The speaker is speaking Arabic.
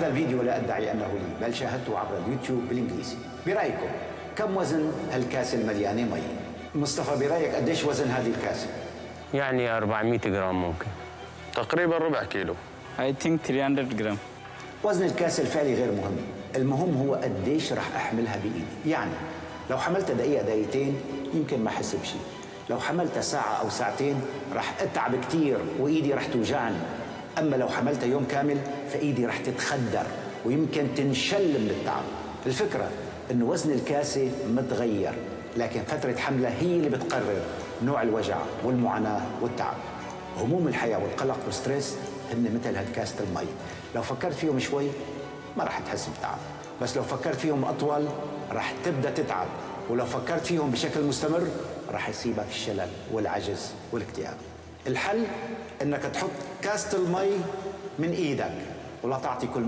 هذا الفيديو لا أدعي أنه لي، بل شاهدته عبر اليوتيوب بالإنجليزي. برأيكم كم وزن هالكاسة المليانة مي؟ مصطفى برأيك قديش وزن هذه الكاسة؟ يعني 400 جرام ممكن. تقريبا ربع كيلو. I think 300 جرام. وزن الكاسة الفعلي غير مهم، المهم هو قديش رح أحملها بإيدي. يعني لو حملتها دقيقة دقيقتين يمكن ما أحس بشيء، لو حملتها ساعة أو ساعتين رح أتعب كتير وإيدي رح توجعني. أما لو حملتها يوم كامل فإيدي رح تتخدر ويمكن تنشل من التعب. الفكرة إنه وزن الكاسة متغير، لكن فترة حملها هي اللي بتقرر نوع الوجع والمعاناة والتعب. هموم الحياة والقلق والستريس هن مثل هالكاسة المي، لو فكرت فيهم شوي ما رح تحس بتعب، بس لو فكرت فيهم أطول رح تبدأ تتعب، ولو فكرت فيهم بشكل مستمر رح يصيبك الشلل والعجز والاكتئاب. الحل إنك تحط كاسة المي من إيدك ولا تعطي كل